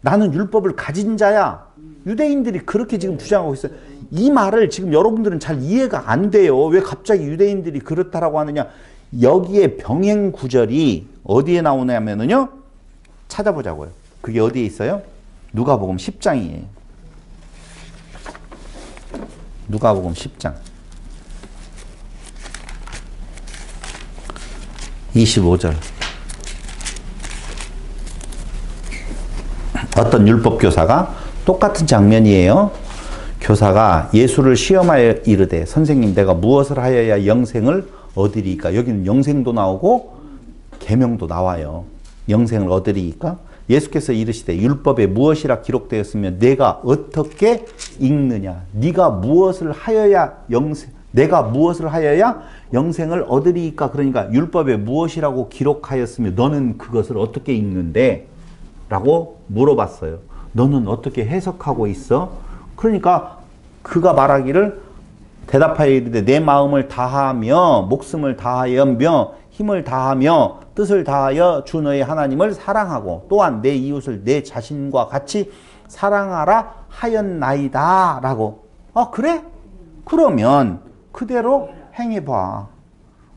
나는 율법을 가진 자야. 유대인들이 그렇게 지금 주장하고 있어요. 이 말을 지금 여러분들은 잘 이해가 안 돼요. 왜 갑자기 유대인들이 그렇다라고 하느냐. 여기에 병행 구절이 어디에 나오냐면요. 찾아보자고요. 그게 어디에 있어요? 누가복음 10장이에요. 누가복음 10장 25절. 어떤 율법 교사가 똑같은 장면이에요. 교사가 예수를 시험하여 이르되 선생님 내가 무엇을 하여야 영생을 얻으리까? 여기는 영생도 나오고 계명도 나와요. 영생을 얻으리까? 예수께서 이르시되 율법에 무엇이라 기록되었으며 내가 어떻게 읽느냐? 네가 무엇을 하여야 내가 무엇을 하여야 영생을 얻으리까? 그러니까 율법에 무엇이라고 기록하였으며 너는 그것을 어떻게 읽는데? 라고 물어봤어요. 너는 어떻게 해석하고 있어? 그러니까 그가 말하기를 대답하여 이르되 내 마음을 다하며 목숨을 다하며 힘을 다하며 뜻을 다하여 주 너의 하나님을 사랑하고 또한 내 이웃을 내 자신과 같이 사랑하라 하였나이다 라고. 그래? 그러면 그대로 행해봐.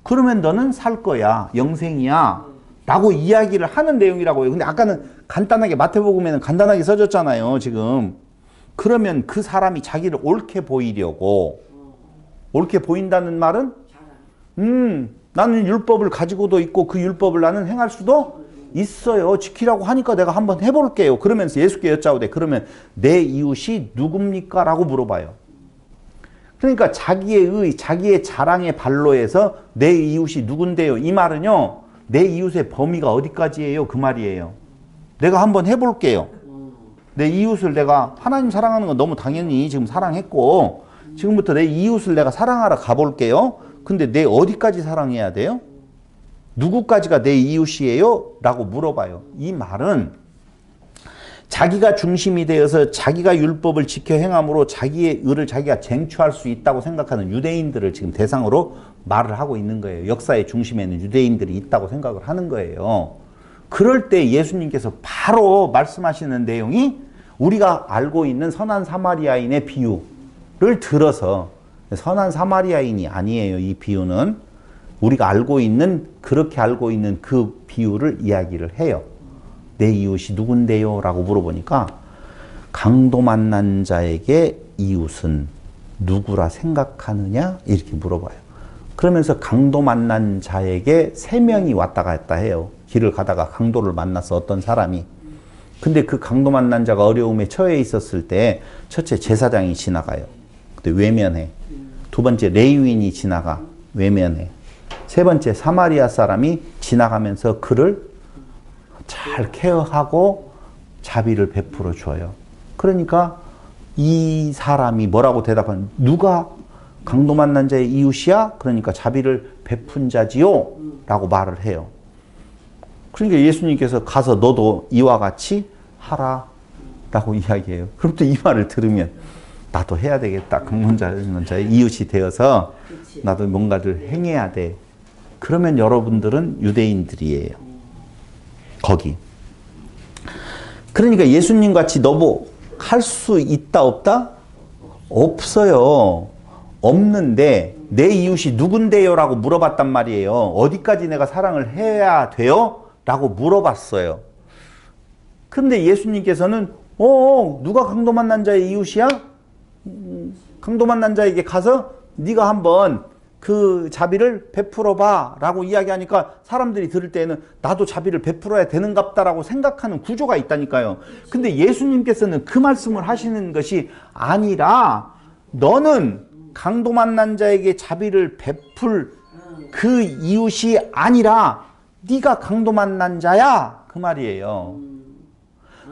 그러면 너는 살 거야. 영생이야. 라고 이야기를 하는 내용이라고요. 근데 아까는 간단하게 마태복음에는 간단하게 써졌잖아요. 지금. 그러면 그 사람이 자기를 옳게 보이려고 옳게 보인다는 말은 나는 율법을 가지고도 있고 그 율법을 나는 행할 수도 있어요. 지키라고 하니까 내가 한번 해볼게요. 그러면서 예수께 여짜오되 그러면 내 이웃이 누굽니까? 라고 물어봐요. 그러니까 자기의 자랑의 발로에서 내 이웃이 누군데요? 이 말은요. 내 이웃의 범위가 어디까지예요? 그 말이에요. 내가 한번 해볼게요. 내 이웃을 내가 하나님 사랑하는 건 너무 당연히 지금 사랑했고 지금부터 내 이웃을 내가 사랑하러 가볼게요. 근데 내 어디까지 사랑해야 돼요? 누구까지가 내 이웃이에요? 라고 물어봐요. 이 말은 자기가 중심이 되어서 자기가 율법을 지켜 행함으로 자기의 의를 자기가 쟁취할 수 있다고 생각하는 유대인들을 지금 대상으로 말을 하고 있는 거예요. 역사의 중심에는 유대인들이 있다고 생각을 하는 거예요. 그럴 때 예수님께서 바로 말씀하시는 내용이 우리가 알고 있는 선한 사마리아인의 비유를 들어서 선한 사마리아인이 아니에요. 이 비유는 우리가 그렇게 알고 있는 그 비유를 이야기를 해요. 내 이웃이 누군데요? 라고 물어보니까 강도 만난 자에게 이웃은 누구라 생각하느냐? 이렇게 물어봐요. 그러면서 강도 만난 자에게 3명이 왔다 갔다 해요. 길을 가다가 강도를 만나서 어떤 사람이. 근데 그 강도 만난 자가 어려움에 처해 있었을 때 첫째 제사장이 지나가요. 근데 외면해. 두 번째 레위인이 지나가. 외면해. 세 번째 사마리아 사람이 지나가면서 그를 잘 케어하고 자비를 베풀어 줘요. 그러니까 이 사람이 뭐라고 대답하는, 누가 강도 만난 자의 이웃이야? 그러니까 자비를 베푼 자지요? 라고 말을 해요. 그러니까 예수님께서 가서 너도 이와 같이 하라 라고 이야기해요. 그럼 또 이 말을 들으면 나도 해야 되겠다. 강도 만난 자의 이웃이 되어서 나도 뭔가를 행해야 돼. 그러면 여러분들은 유대인들이에요. 거기. 그러니까 예수님 같이 너뭐 할 수 있다 없다? 없어요. 없는데 내 이웃이 누군데요? 라고 물어봤단 말이에요. 어디까지 내가 사랑을 해야 돼요? 라고 물어봤어요. 근데 예수님께서는 누가 강도 만난 자의 이웃이야? 강도 만난 자에게 가서 네가 한번 그 자비를 베풀어 봐 라고 이야기하니까 사람들이 들을 때는 나도 자비를 베풀어야 되는갑다라고 생각하는 구조가 있다니까요. 근데 예수님께서는 그 말씀을 하시는 것이 아니라 너는 강도 만난 자에게 자비를 베풀 그 이웃이 아니라 네가 강도 만난 자야 그 말이에요.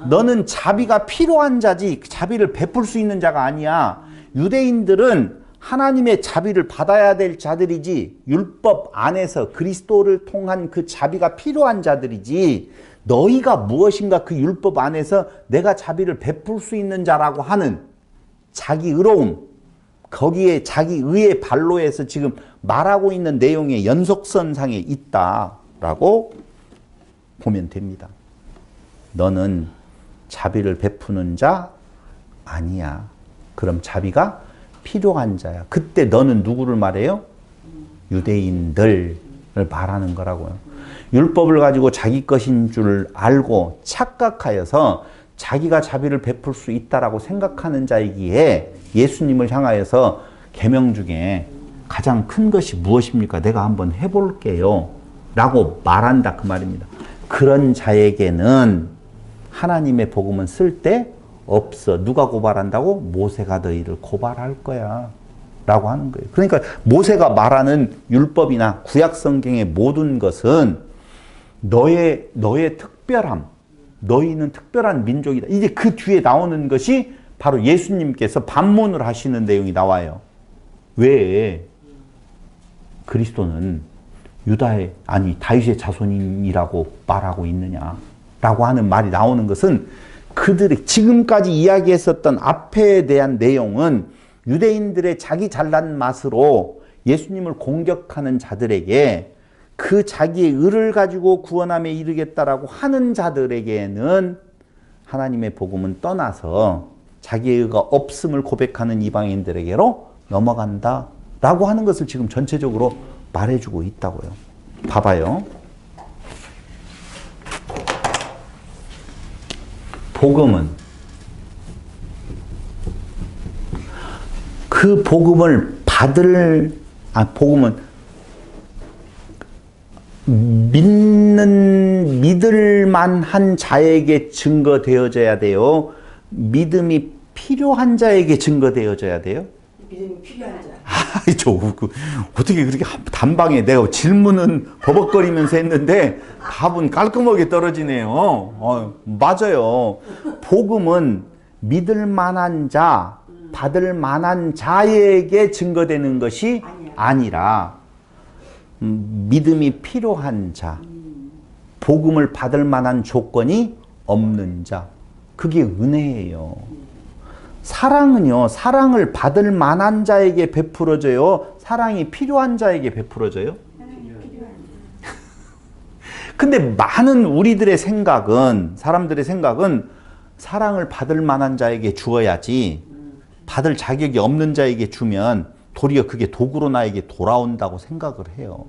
너는 자비가 필요한 자지 자비를 베풀 수 있는 자가 아니야. 유대인들은 하나님의 자비를 받아야 될 자들이지 율법 안에서 그리스도를 통한 그 자비가 필요한 자들이지 너희가 무엇인가 그 율법 안에서 내가 자비를 베풀 수 있는 자라고 하는 자기 의로움, 거기에 자기 의의 반로에서 지금 말하고 있는 내용의 연속선상에 있다라고 보면 됩니다. 너는 자비를 베푸는 자 아니야. 그럼 자비가 필요한 자야. 그때 너는 누구를 말해요? 유대인들을 말하는 거라고요. 율법을 가지고 자기 것인 줄 알고 착각하여서 자기가 자비를 베풀 수 있다라고 생각하는 자이기에 예수님을 향하여서 계명 중에 가장 큰 것이 무엇입니까? 내가 한번 해볼게요 라고 말한다 그 말입니다. 그런 자에게는 하나님의 복음은 쓸 때 없어. 누가 고발한다고? 모세가 너희를 고발할 거야 라고 하는 거예요. 그러니까 모세가 말하는 율법이나 구약 성경의 모든 것은 너의 특별함, 너희는 특별한 민족이다. 이제 그 뒤에 나오는 것이 바로 예수님께서 반문을 하시는 내용이 나와요. 왜? 그리스도는 다윗의 자손이라고 말하고 있느냐라고 하는 말이 나오는 것은 그들이 지금까지 이야기했었던 앞에 대한 내용은 유대인들의 자기 잘난 맛으로 예수님을 공격하는 자들에게 그 자기의 의를 가지고 구원함에 이르겠다라고 하는 자들에게는 하나님의 복음은 떠나서 자기의 의가 없음을 고백하는 이방인들에게로 넘어간다라고 하는 것을 지금 전체적으로 말해주고 있다고요. 봐봐요. 복음은 그 복음을 복음은 믿을 만한 자에게 증거되어져야 돼요. 믿음이 필요한 자에게 증거되어져야 돼요. 믿음이 필요한 자. 어떻게 그렇게 단방에 내가 질문은 버벅거리면서 했는데 답은 깔끔하게 떨어지네요. 맞아요. 복음은 믿을 만한 자, 받을 만한 자에게 증거되는 것이 아니라 믿음이 필요한 자, 복음을 받을 만한 조건이 없는 자, 그게 은혜예요. 사랑은요, 사랑을 받을 만한 자에게 베풀어져요? 사랑이 필요한 자에게 베풀어져요? 근데 많은 우리들의 생각은, 사람들의 생각은 사랑을 받을 만한 자에게 주어야지 받을 자격이 없는 자에게 주면 도리어 그게 도구로 나에게 돌아온다고 생각을 해요.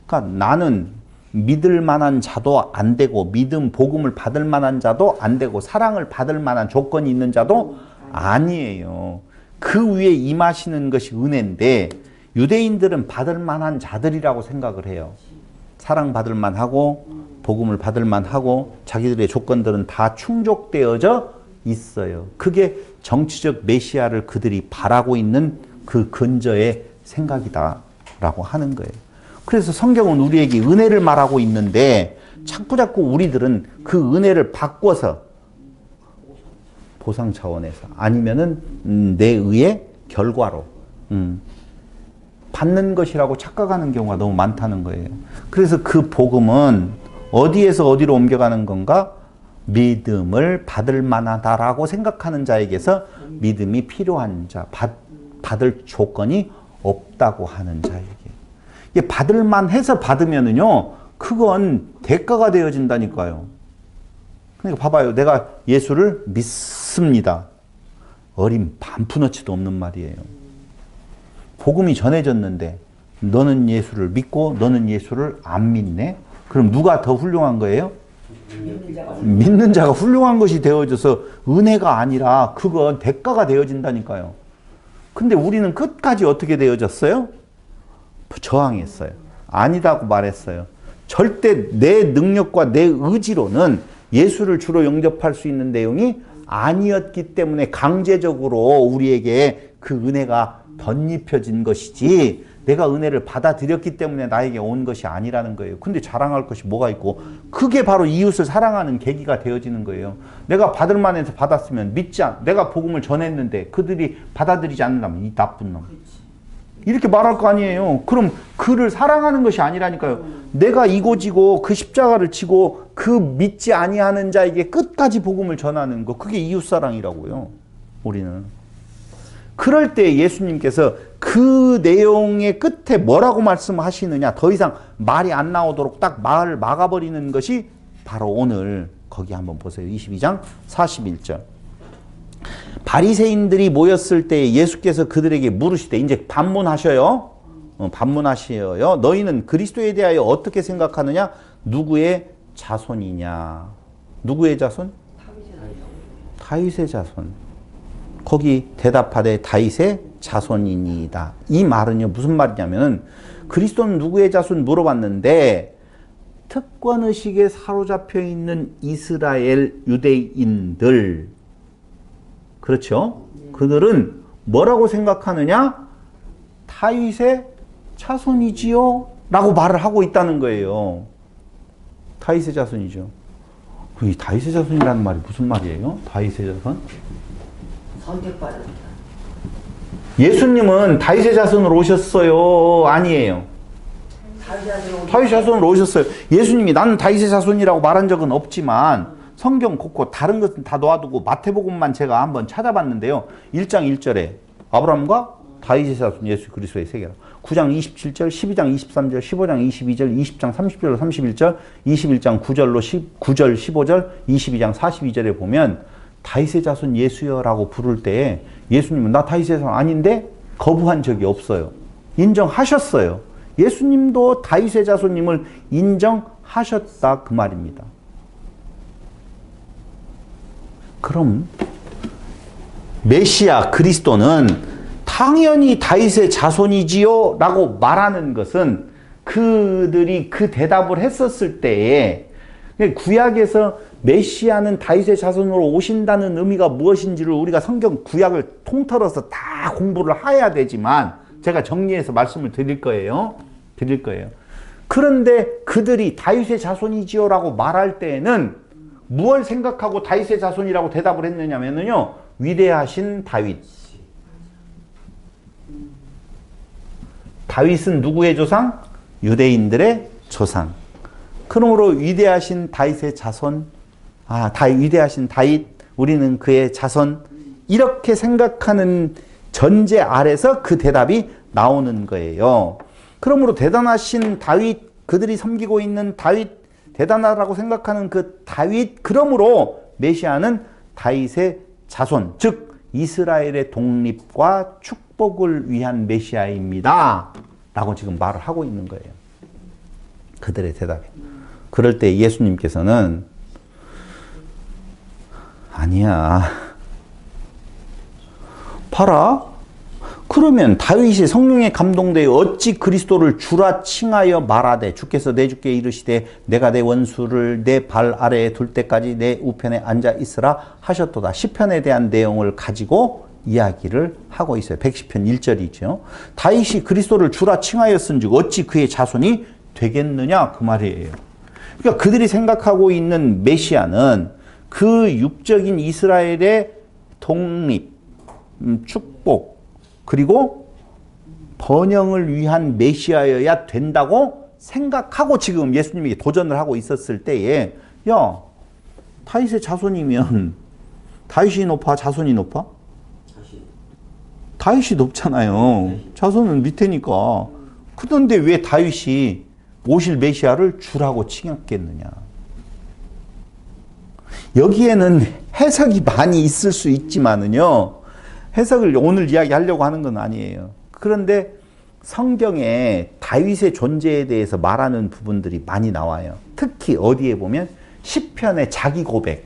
그러니까 나는 믿을 만한 자도 안 되고 복음을 받을 만한 자도 안 되고 사랑을 받을 만한 조건이 있는 자도 아니에요. 그 위에 임하시는 것이 은혜인데 유대인들은 받을 만한 자들이라고 생각을 해요. 사랑받을 만하고 복음을 받을 만하고 자기들의 조건들은 다 충족되어져 있어요. 그게 정치적 메시아를 그들이 바라고 있는 그 근저의 생각이다라고 하는 거예요. 그래서 성경은 우리에게 은혜를 말하고 있는데 자꾸 우리들은 그 은혜를 바꿔서 보상 차원에서 아니면은 내 의의 결과로 받는 것이라고 착각하는 경우가 너무 많다는 거예요. 그래서 그 복음은 어디에서 어디로 옮겨가는 건가? 믿음을 받을 만하다라고 생각하는 자에게서 믿음이 필요한 자, 받을 조건이 없다고 하는 자에게. 이게 받을 만해서 받으면은요, 그건 대가가 되어진다니까요. 그러니까 봐봐요. 내가 예수를 믿습니다. 어린 반푼어치도 없는 말이에요. 복음이 전해졌는데 너는 예수를 믿고 너는 예수를 안 믿네? 그럼 누가 더 훌륭한 거예요? 믿는 자가 훌륭한 것이 되어져서 은혜가 아니라 그건 대가가 되어진다니까요. 근데 우리는 끝까지 어떻게 되어졌어요? 저항했어요. 아니다고 말했어요. 절대 내 능력과 내 의지로는 예수를 주로 영접할 수 있는 내용이 아니었기 때문에 강제적으로 우리에게 그 은혜가 덧입혀진 것이지 내가 은혜를 받아들였기 때문에 나에게 온 것이 아니라는 거예요. 근데 자랑할 것이 뭐가 있고 그게 바로 이웃을 사랑하는 계기가 되어지는 거예요. 내가 받을 만해서 받았으면 내가 복음을 전했는데 그들이 받아들이지 않는다면 이 나쁜 놈. 이렇게 말할 거 아니에요. 그럼 그를 사랑하는 것이 아니라니까요. 내가 이고지고 그 십자가를 지고 그 믿지 아니하는 자에게 끝까지 복음을 전하는 거 그게 이웃사랑이라고요. 우리는. 그럴 때 예수님께서 그 내용의 끝에 뭐라고 말씀하시느냐 더 이상 말이 안 나오도록 딱 말을 막아버리는 것이 바로 오늘 거기 한번 보세요. 22장 41절. 바리새인들이 모였을 때 예수께서 그들에게 물으시되 이제 반문하셔요. 반문하시어요. 너희는 그리스도에 대하여 어떻게 생각하느냐? 누구의 자손이냐? 누구의 자손? 다윗의 자손. 거기 대답하되 다윗의 자손이니이다. 이 말은요 무슨 말이냐면 그리스도는 누구의 자손 물어봤는데 특권의식에 사로잡혀 있는 이스라엘 유대인들 그렇죠? 그들은 뭐라고 생각하느냐? 다윗의 자손이지요? 라고 말을 하고 있다는 거예요. 다윗의 자손이죠. 이 다윗의 자손이라는 말이 무슨 말이에요? 다윗의 자손? 선택받았다. 예수님은 다윗의 자손으로 오셨어요? 아니에요? 다윗의 자손으로 오셨어요. 예수님이 나는 다윗의 자손이라고 말한 적은 없지만 성경 곳곳 다른 것은 다 놓아두고 마태복음만 제가 한번 찾아봤는데요. 1장 1절에 아브라함과 다윗의 자손 예수 그리스도의 세계라. 9장 27절, 12장 23절, 15장 22절, 20장 30절로 31절, 21장 9절로 9절 15절, 22장 42절에 보면 다윗의 자손 예수여라고 부를 때 예수님은 나 다윗의 자손 아닌데 거부한 적이 없어요. 인정하셨어요. 예수님도 다윗의 자손님을 인정하셨다 그 말입니다. 그럼 메시아 그리스도는 당연히 다윗의 자손이지요 라고 말하는 것은 그들이 그 대답을 했었을 때에 구약에서 메시아는 다윗의 자손으로 오신다는 의미가 무엇인지를 우리가 성경 구약을 통틀어서 다 공부를 해야 되지만 제가 정리해서 말씀을 드릴 거예요. 그런데 그들이 다윗의 자손이지요 라고 말할 때에는 무엇을 생각하고 다윗의 자손이라고 대답을 했느냐면요. 위대하신 다윗. 다윗은 누구의 조상? 유대인들의 조상. 그러므로 위대하신 다윗의 자손, 위대하신 다윗, 우리는 그의 자손, 이렇게 생각하는 전제 아래서 그 대답이 나오는 거예요. 그러므로 대단하신 다윗, 그들이 섬기고 있는 다윗, 대단하다고 생각하는 그 다윗, 그러므로 메시아는 다윗의 자손, 즉 이스라엘의 독립과 축복을 위한 메시아입니다. 라고 지금 말을 하고 있는 거예요. 그들의 대답에. 그럴 때 예수님께서는 아니야. 봐라. 그러면 다윗이 성령에 감동되어 어찌 그리스도를 주라 칭하여 말하되 주께서 내 주께 이르시되 내가 내 원수를 내 발 아래에 둘 때까지 내 우편에 앉아 있으라 하셨도다. 시편에 대한 내용을 가지고 이야기를 하고 있어요. 110편 1절이죠. 다윗이 그리스도를 주라 칭하였은즉 어찌 그의 자손이 되겠느냐 그 말이에요. 그러니까 그들이 생각하고 있는 메시아는 그 육적인 이스라엘의 독립, 축복, 그리고 번영을 위한 메시아여야 된다고 생각하고 지금 예수님에게 도전을 하고 있었을 때에 야, 다윗의 자손이면 다윗이 높아? 자손이 높아? 다윗이 높잖아요. 자손은 밑에니까. 그런데 왜 다윗이 오실 메시아를 주라고 칭했겠느냐. 여기에는 해석이 많이 있을 수 있지만은요. 해석을 오늘 이야기하려고 하는 건 아니에요. 그런데 성경에 다윗의 존재에 대해서 말하는 부분들이 많이 나와요. 특히 어디에 보면 시편의 자기 고백.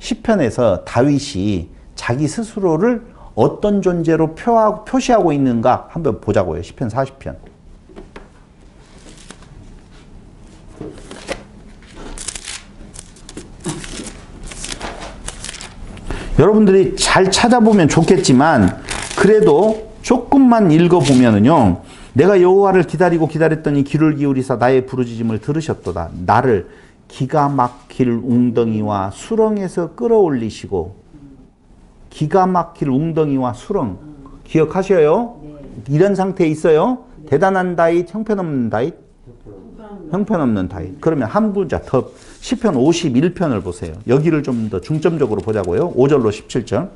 시편에서 다윗이 자기 스스로를 어떤 존재로 표시하고 있는가 한번 보자고요. 시편 40편. 여러분들이 잘 찾아보면 좋겠지만 그래도 조금만 읽어보면은요. 내가 여호와를 기다리고 기다렸더니 귀를 기울이사 나의 부르짖음을 들으셨도다. 나를 기가 막힐 웅덩이와 수렁에서 끌어올리시고 기가 막힐 웅덩이와 수렁 기억하셔요? 이런 상태에 있어요. 대단한 다윗, 형편없는 다윗? 형편없는 다윗. 그러면 한 부자 더 시편 51편을 보세요. 여기를 좀 더 중점적으로 보자고요. 5절로 17절.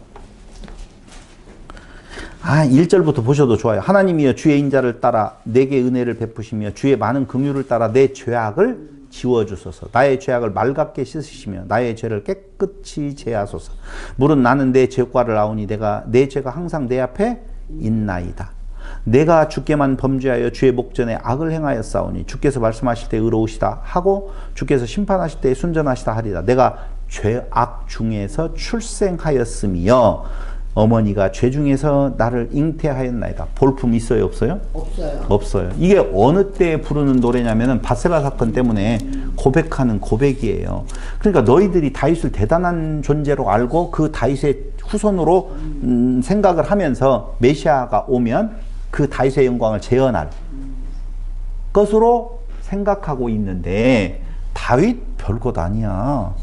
1절부터 보셔도 좋아요. 하나님이여 주의 인자를 따라 내게 은혜를 베푸시며 주의 많은 긍휼을 따라 내 죄악을 지워주소서. 나의 죄악을 맑게 씻으시며 나의 죄를 깨끗이 제하소서. 물은 나는 내 죄과를 아오니 내 죄가 항상 내 앞에 있나이다. 내가 주께만 범죄하여 주의 목전에 악을 행하였사오니 주께서 말씀하실 때 의로우시다 하고 주께서 심판하실 때 순전하시다 하리라. 내가 죄악 중에서 출생하였으며 어머니가 죄 중에서 나를 잉태하였나이다. 볼품 있어요, 없어요? 없어요. 없어요. 이게 어느 때 부르는 노래냐면은 바세바 사건 때문에 고백하는 고백이에요. 그러니까 너희들이 다윗을 대단한 존재로 알고 그 다윗의 후손으로 생각을 하면서 메시아가 오면 그 다윗의 영광을 재현할 것으로 생각하고 있는데 다윗 별것 아니야.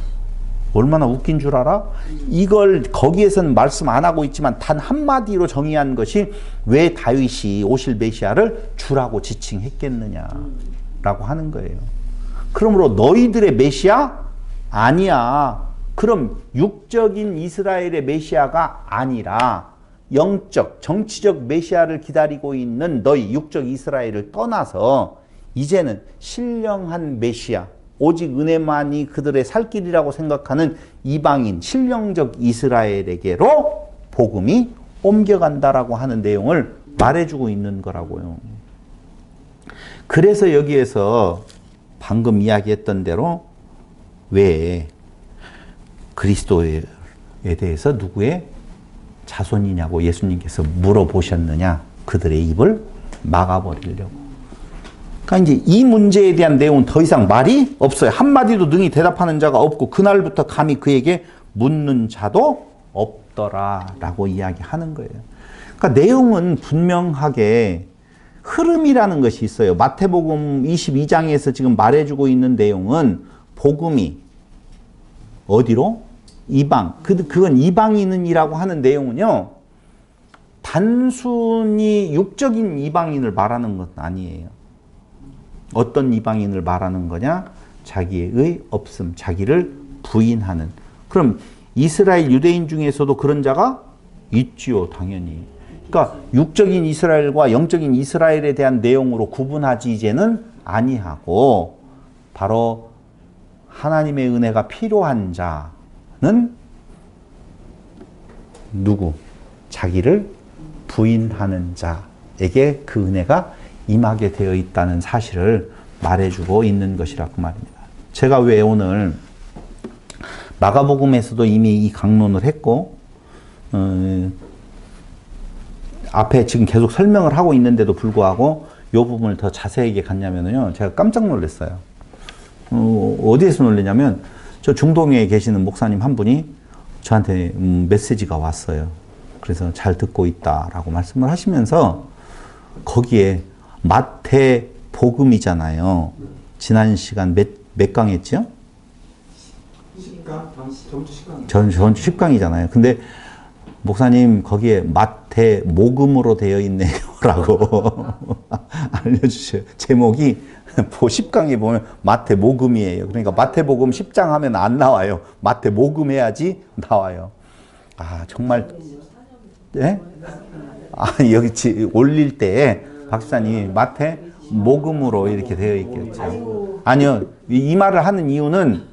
얼마나 웃긴 줄 알아? 이걸 거기에서는 말씀 안 하고 있지만 단 한마디로 정의한 것이 왜 다윗이 오실 메시아를 주라고 지칭했겠느냐라고 하는 거예요. 그러므로 너희들의 메시아? 아니야. 그럼 육적인 이스라엘의 메시아가 아니라 영적, 정치적 메시아를 기다리고 있는 너희 육적 이스라엘을 떠나서 이제는 신령한 메시아, 오직 은혜만이 그들의 살 길이라고 생각하는 이방인, 신령적 이스라엘에게로 복음이 옮겨간다라고 하는 내용을 말해주고 있는 거라고요. 그래서 여기에서 방금 이야기했던 대로 왜 그리스도에 대해서 누구의 자손이냐고 예수님께서 물어보셨느냐. 그들의 입을 막아버리려고. 그러니까 이제 이 문제에 대한 내용은 더 이상 말이 없어요. 한마디도 능히 대답하는 자가 없고 그날부터 감히 그에게 묻는 자도 없더라라고 이야기하는 거예요. 그러니까 내용은 분명하게 흐름이라는 것이 있어요. 마태복음 22장에서 지금 말해주고 있는 내용은 복음이 어디로? 이방. 그건 이방인이라고 하는 내용은요. 단순히 육적인 이방인을 말하는 것 아니에요. 어떤 이방인을 말하는 거냐? 자기의 없음, 자기를 부인하는. 그럼 이스라엘 유대인 중에서도 그런 자가 있지요, 당연히. 그러니까 육적인 이스라엘과 영적인 이스라엘에 대한 내용으로 구분하지 이제는 아니하고 바로 하나님의 은혜가 필요한 자는 누구? 자기를 부인하는 자에게 그 은혜가 임하게 되어 있다는 사실을 말해주고 있는 것이라고 말입니다. 제가 왜 오늘 마가복음에서도 이미 이 강론을 했고 앞에 지금 계속 설명을 하고 있는데도 불구하고 이 부분을 더 자세하게 갔냐면요. 제가 깜짝 놀랐어요. 어디에서 놀랐냐면 저 중동에 계시는 목사님 한 분이 저한테 메시지가 왔어요. 그래서 잘 듣고 있다라고 말씀을 하시면서 거기에 마태복음이잖아요. 지난 시간 몇 강 했죠? 10강? 전주 10강. 전주 10강이잖아요. 근데 목사님 거기에 마태복음으로 되어 있네요 라고 알려주셔요. 제목이 10강에 보면 마태복음이에요. 그러니까 마태복음 10장 하면 안 나와요. 마태복음 해야지 나와요. 아 정말 예? 아 여기 올릴 때 박사님 마태복음으로 이렇게 되어 있겠죠. 아니요. 이 말을 하는 이유는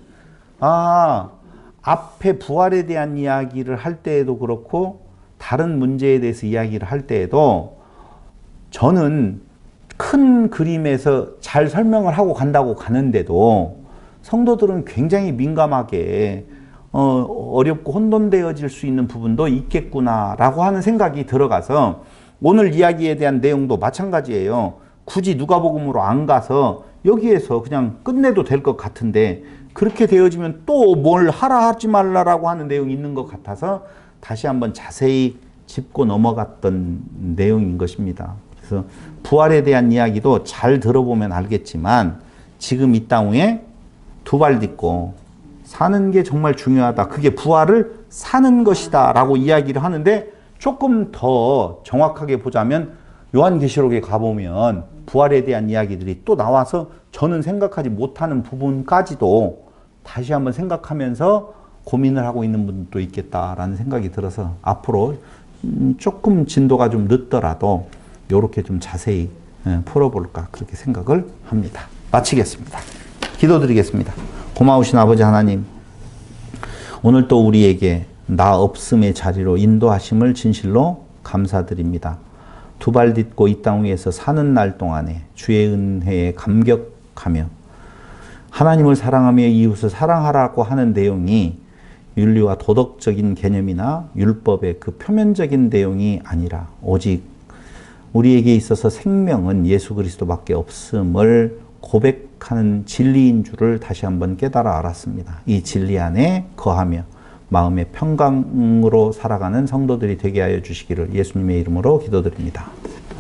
앞에 부활에 대한 이야기를 할 때에도 그렇고 다른 문제에 대해서 이야기를 할 때에도 저는 큰 그림에서 잘 설명을 하고 간다고 가는데도 성도들은 굉장히 민감하게 어렵고 혼돈되어질 수 있는 부분도 있겠구나라고 하는 생각이 들어가서 오늘 이야기에 대한 내용도 마찬가지예요. 굳이 누가복음으로 안 가서 여기에서 그냥 끝내도 될 것 같은데 그렇게 되어지면 또 뭘 하라 하지 말라라고 하는 내용이 있는 것 같아서 다시 한번 자세히 짚고 넘어갔던 내용인 것입니다. 그래서 부활에 대한 이야기도 잘 들어보면 알겠지만 지금 이 땅에 두 발 딛고 사는 게 정말 중요하다. 그게 부활을 사는 것이다 라고 이야기를 하는데 조금 더 정확하게 보자면 요한계시록에 가보면 부활에 대한 이야기들이 또 나와서 저는 생각하지 못하는 부분까지도 다시 한번 생각하면서 고민을 하고 있는 분도 있겠다라는 생각이 들어서 앞으로 조금 진도가 좀 늦더라도 이렇게 좀 자세히 풀어볼까 그렇게 생각을 합니다. 마치겠습니다. 기도드리겠습니다. 고마우신 아버지 하나님, 오늘 또 우리에게 나 없음의 자리로 인도하심을 진실로 감사드립니다. 두 발 딛고 이 땅 위에서 사는 날 동안에 주의 은혜에 감격하며 하나님을 사랑하며 이웃을 사랑하라고 하는 내용이 윤리와 도덕적인 개념이나 율법의 그 표면적인 내용이 아니라 오직 우리에게 있어서 생명은 예수 그리스도밖에 없음을 고백하는 진리인 줄을 다시 한번 깨달아 알았습니다. 이 진리 안에 거하며 마음의 평강으로 살아가는 성도들이 되게 하여 주시기를 예수님의 이름으로 기도드립니다.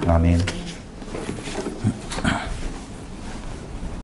아멘.